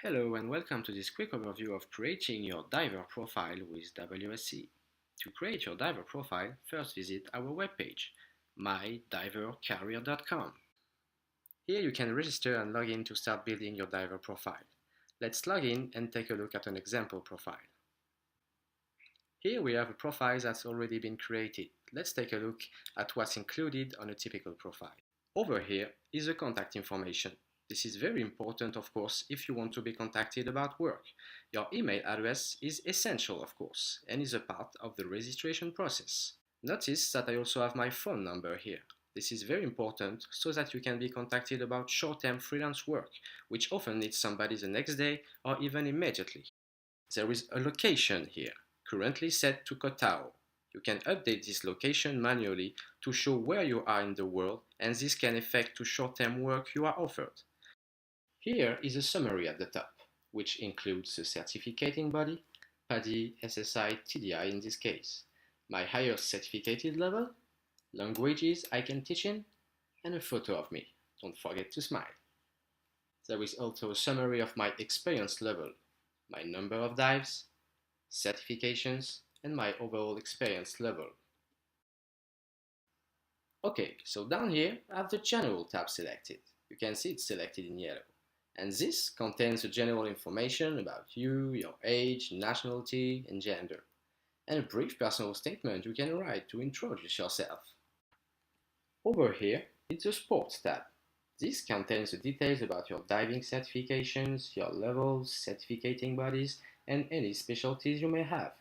Hello and welcome to this quick overview of creating your diver profile with W.S.C. To create your diver profile, first visit our webpage, mydivercareer.com. Here you can register and log in to start building your diver profile. Let's log in and take a look at an example profile. Here we have a profile that's already been created. Let's take a look at what's included on a typical profile. Over here is the contact information. This is very important, of course, if you want to be contacted about work. Your email address is essential, of course, and is a part of the registration process. Notice that I also have my phone number here. This is very important so that you can be contacted about short-term freelance work, which often needs somebody the next day or even immediately. There is a location here, currently set to Kotao. You can update this location manually to show where you are in the world, and this can affect to short-term work you are offered. Here is a summary at the top, which includes the certificating body, PADI, SSI, TDI in this case, my highest certificated level, languages I can teach in, and a photo of me. Don't forget to smile. There is also a summary of my experience level, my number of dives, certifications, and my overall experience level. Okay, so down here I have the General tab selected. You can see it's selected in yellow. And this contains the general information about you, your age, nationality, and gender. And a brief personal statement you can write to introduce yourself. Over here is the Sports tab. This contains the details about your diving certifications, your levels, certificating bodies, and any specialties you may have.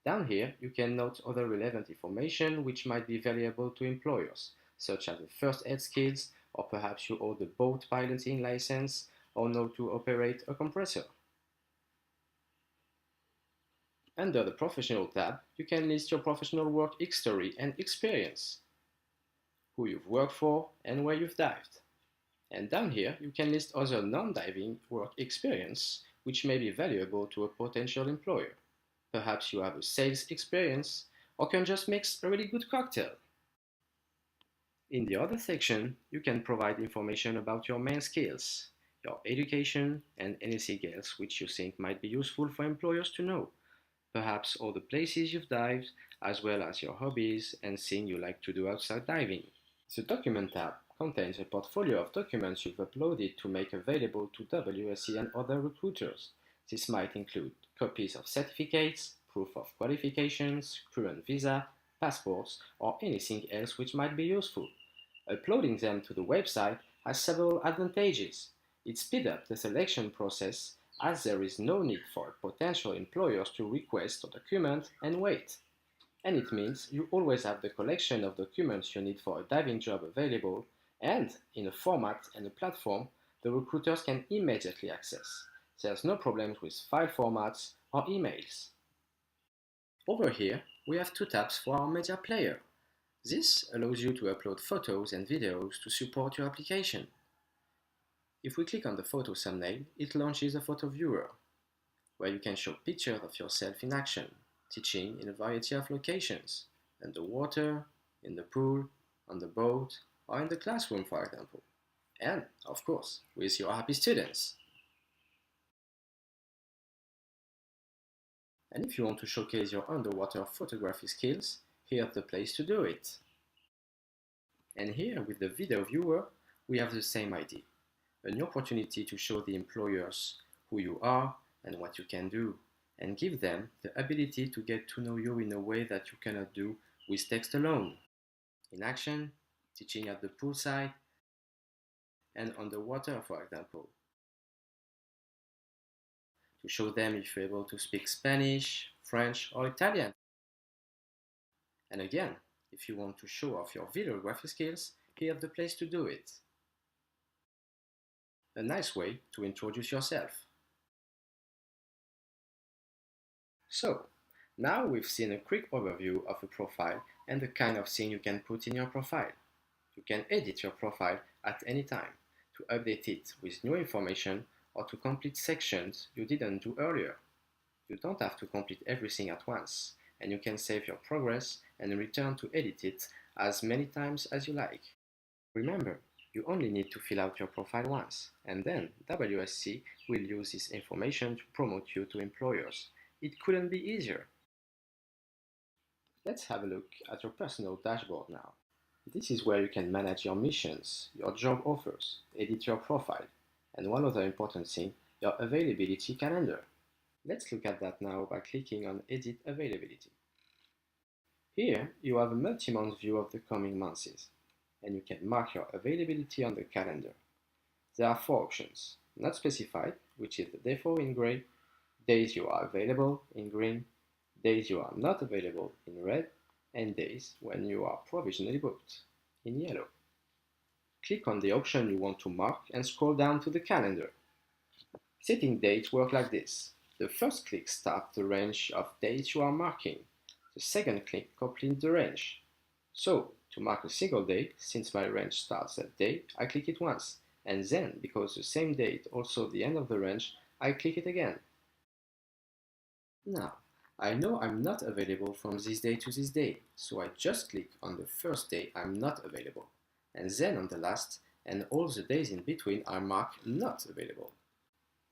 Down here, you can note other relevant information which might be valuable to employers, such as the first aid skills, or perhaps you hold a boat piloting license, or know to operate a compressor. Under the Professional tab, you can list your professional work history and experience, who you've worked for, and where you've dived. And down here, you can list other non-diving work experience, which may be valuable to a potential employer. Perhaps you have a sales experience, or can just mix a really good cocktail. In the other section, you can provide information about your main skills, your education, and anything else which you think might be useful for employers to know. Perhaps all the places you've dived, as well as your hobbies and things you like to do outside diving. The Document tab contains a portfolio of documents you've uploaded to make available to W.S.C and other recruiters. This might include copies of certificates, proof of qualifications, current visa, passports, or anything else which might be useful. Uploading them to the website has several advantages. It speeds up the selection process as there is no need for potential employers to request a document and wait. And it means you always have the collection of documents you need for a diving job available and in a format and a platform the recruiters can immediately access. There's no problems with file formats or emails. Over here, we have two tabs for our media player. This allows you to upload photos and videos to support your application. If we click on the photo thumbnail, it launches a photo viewer, where you can show pictures of yourself in action, teaching in a variety of locations, underwater, in the pool, on the boat, or in the classroom, for example. And, of course, with your happy students. And if you want to showcase your underwater photography skills, here's the place to do it. And here, with the video viewer, we have the same idea. A new opportunity to show the employers who you are and what you can do, and give them the ability to get to know you in a way that you cannot do with text alone. In action, teaching at the poolside, and underwater, for example. To show them if you're able to speak Spanish, French, or Italian. And again, if you want to show off your videography skills, here's the place to do it. A nice way to introduce yourself. So, now we've seen a quick overview of a profile and the kind of thing you can put in your profile. You can edit your profile at any time to update it with new information or to complete sections you didn't do earlier. You don't have to complete everything at once, and you can save your progress and return to edit it as many times as you like. Remember, You only need to fill out your profile once, and then W.S.C will use this information to promote you to employers. It couldn't be easier. Let's have a look at your personal dashboard now. This is where you can manage your missions, your job offers, edit your profile, and one other important thing, your availability calendar. Let's look at that now by clicking on Edit Availability. Here, you have a multi-month view of the coming months, and you can mark your availability on the calendar. There are 4 options: not specified, which is the default in gray, days you are available in green, days you are not available in red, and days when you are provisionally booked in yellow. Click on the option you want to mark and scroll down to the calendar. Setting dates work like this. The first click starts the range of dates you are marking. The second click completes the range. So, to mark a single day, since my range starts that day, I click it once, and then, because the same date also the end of the range, I click it again. Now, I know I'm not available from this day to this day, so I just click on the first day I'm not available, and then on the last, and all the days in between are marked not available.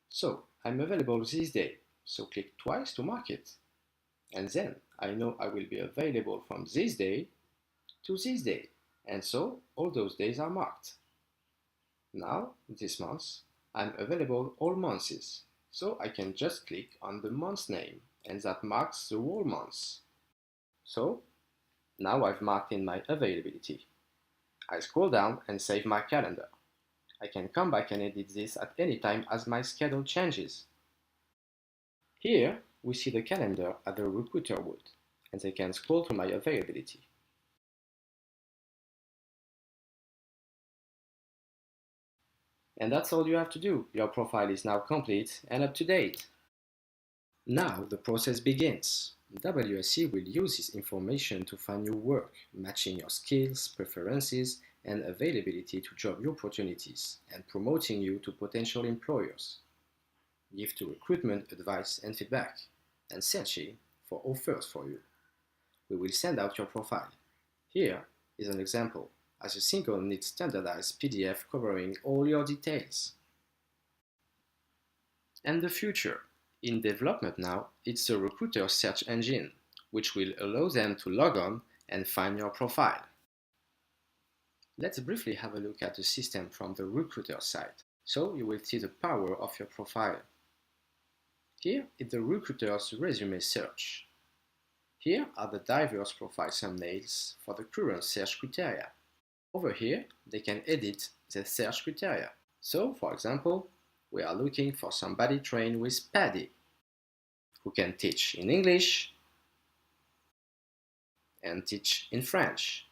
So, I'm available this day, so click twice to mark it. And then, I know I will be available from this day to this day, and so all those days are marked. Now, this month, I'm available all months, so I can just click on the month name, and that marks the whole month. So, now I've marked in my availability. I scroll down and save my calendar. I can come back and edit this at any time as my schedule changes. Here, we see the calendar as the recruiter would, and I can scroll to my availability. And that's all you have to do. Your profile is now complete and up to date. Now the process begins. W.S.C will use this information to find new work, matching your skills, preferences, and availability to job opportunities, and promoting you to potential employers. Give to recruitment advice and feedback, and searching for offers for you. We will send out your profile. Here is an example, as a single neat standardized PDF covering all your details. And the future. In development now, it's the recruiter search engine, which will allow them to log on and find your profile. Let's briefly have a look at the system from the recruiter side, so you will see the power of your profile. Here is the recruiter's resume search. Here are the diverse profile thumbnails for the current search criteria. Over here, they can edit the search criteria. So, for example, we are looking for somebody trained with PADI, who can teach in English and teach in French.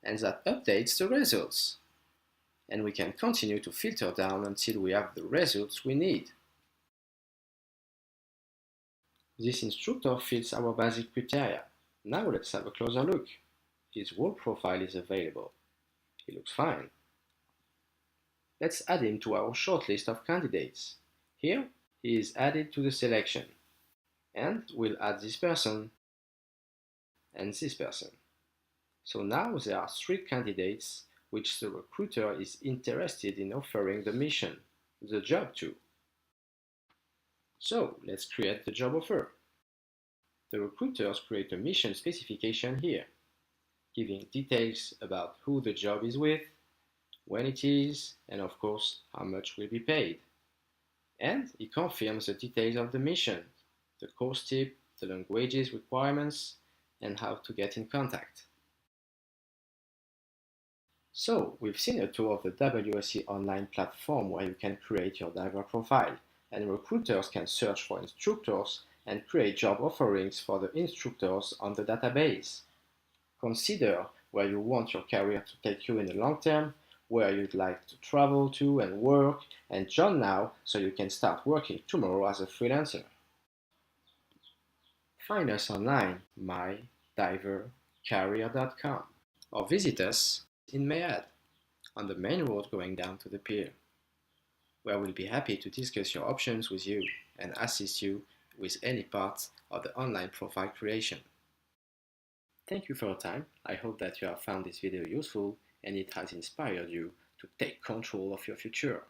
And that updates the results. And we can continue to filter down until we have the results we need. This instructor fits our basic criteria. Now let's have a closer look. His whole profile is available. He looks fine. Let's add him to our shortlist of candidates. Here, he is added to the selection. And we'll add this person and this person. So now there are 3 candidates which the recruiter is interested in offering the mission, the job to. So let's create the job offer. The recruiters create a mission specification here, giving details about who the job is with, when it is, and of course how much will be paid. And it confirms the details of the mission, the course tip, the languages requirements, and how to get in contact. So, we've seen a tour of the W.S.C online platform where you can create your diver profile, and recruiters can search for instructors and create job offerings for the instructors on the database. Consider where you want your career to take you in the long term, where you'd like to travel to and work, and join now so you can start working tomorrow as a freelancer. Find us online, mydivercareer.com, or visit us in Mayad, on the main road going down to the pier, where we'll be happy to discuss your options with you and assist you with any part of the online profile creation. Thank you for your time. I hope that you have found this video useful and it has inspired you to take control of your future.